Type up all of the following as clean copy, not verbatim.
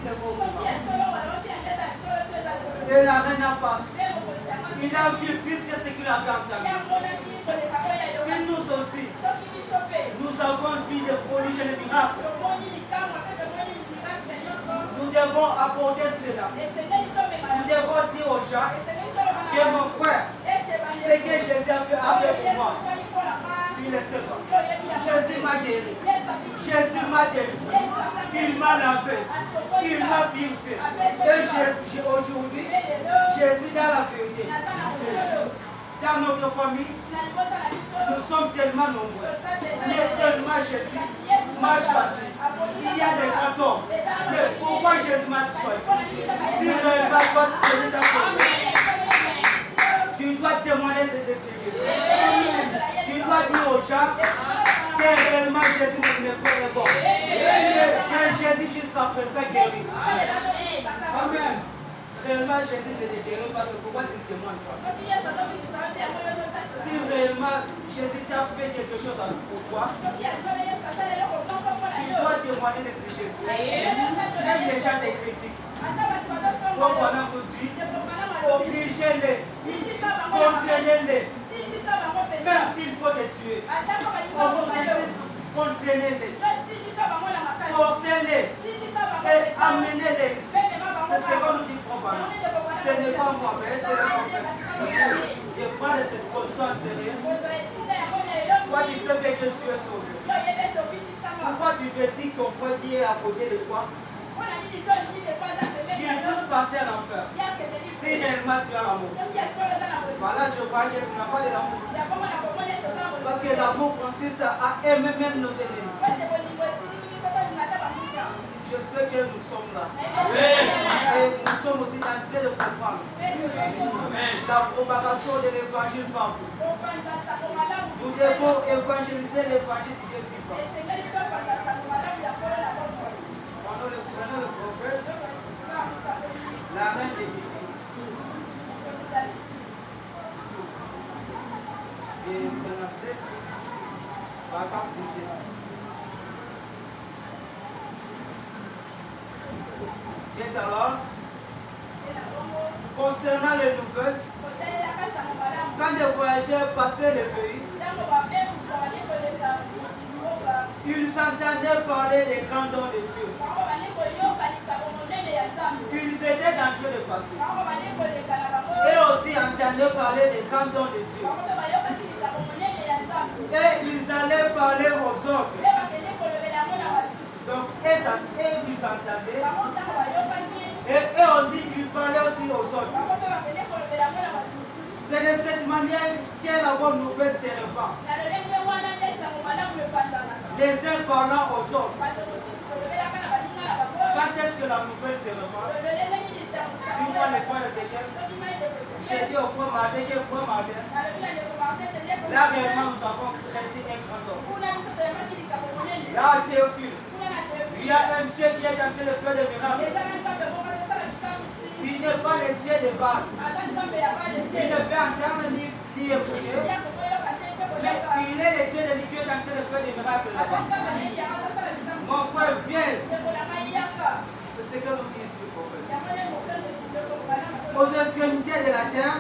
ses beaux. Et la reine a parti. Il a vu plus que ce qu'il avait entendu. Si nous aussi, nous avons vu des prodiges et des miracles, nous devons apporter cela. Nous devons dire aux gens que mon frère, ce que Jésus a fait avec moi, tu ne le sais pas. Jésus m'a guéri. Jésus m'a délivré. Il m'a lavé. Il m'a purifié. Et aujourd'hui, Jésus dans la vérité. Dans notre famille, nous sommes tellement nombreux. Mais seulement Jésus m'a choisi. Il y a des grands hommes. Mais pourquoi Jésus m'a choisi? Si réellement toi Jésus t'a sauvé, tu dois témoigner cette décision. Tu dois dire aux gens que réellement Jésus ne me fait bon. Que Jésus jusqu'à présent guérit. Amen. Réellement Jésus ne te guérit pas, c'est pourquoi tu ne témoignes pas. Si réellement Jésus t'a fait quelque chose pour toi, tu dois témoigner de ce Jésus. Même les gens te critiquent. Toi, pendant que tu obligez-les, contraignez-les. Même s'il faut te tuer, contraignez-les, forcez-les et amenez-les ici. C'est ce que nous dit Frère Branham. Ce n'est pas moi, mais c'est le prophète. Je prends de cette condition sérieuse. Toi, tu sais bien que tu es sauvé. Pourquoi tu veux dire ton frère qui est à côté de toi? Qu'il puisse partir à l'enfer. Si réellement tu as l'amour. Voilà, je crois que tu n'as pas de l'amour. Parce que l'amour consiste à aimer même nos ennemis. J'espère que nous sommes là. Et nous sommes aussi en train de comprendre la propagation de l'évangile partout. Nous devons évangéliser l'évangile qui est vivant. Prenons le prophète, la reine des Bibliques. Et c'est la 7, paragraphe 17. Et alors, concernant les nouvelles, quand les voyageurs passaient le pays, ils entendaient parler des grands dons de Dieu. Ils étaient en train de passer. Et aussi entendaient parler des grands dons de Dieu. Et ils allaient parler aux autres. Donc, ils entendaient. Et eux aussi, ils parlaient aussi aux autres. C'est de cette manière que la bonne nouvelle se répand. Les uns parlant aux autres. Quand est-ce que la nouvelle se répand? Si moi, les frères Ézéchiel, j'ai dit au frère Martin, là, réellement, nous avons créé un grand homme. Là, Théophile, il y a un Dieu qui est en train de faire des miracles. Il n'est pas le Dieu de Baal. Il ne peut entendre ni écouter. Mais il est le Dieu de qui est en train de faire des miracles là-bas. Mon frère, viens. C'est ce que nous dit ici le prophète. Aux extrémités de la terre,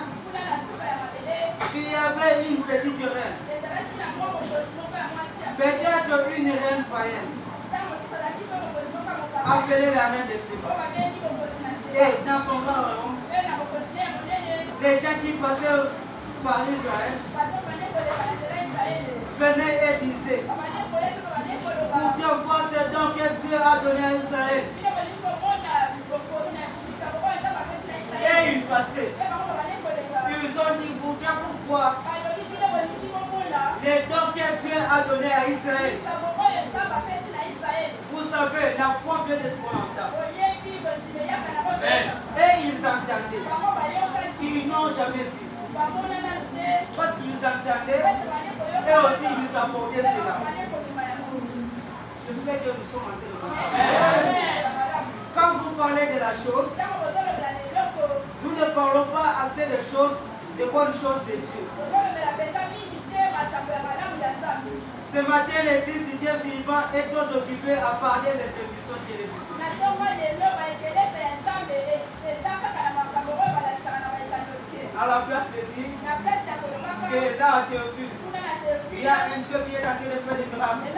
il y avait une petite reine. Peut-être une reine païenne, appelée la reine de Séba. Et dans son grand royaume, les gens qui passaient par Israël venaient et disaient: pour te voir ce don que Dieu a donné à Israël. Et ils passaient. Ils ont dit: pour te voir les dons que Dieu a donné à Israël. Vous savez, la foi vient de ce qu'on entend. Et ils entendaient. Ils n'ont jamais vu. Parce qu'ils entendaient. Et aussi ils apportaient cela. J'espère que nous sommes en train de comprendre. Quand vous parlez de la chose, nous ne parlons pas assez de choses, de bonnes choses de Dieu. Ce matin, l'église du Dieu vivant est tous occupée à parler des émissions télévisées. à la place de dire que là, Théophile, il y a un Dieu qui est en train de faire des miracles.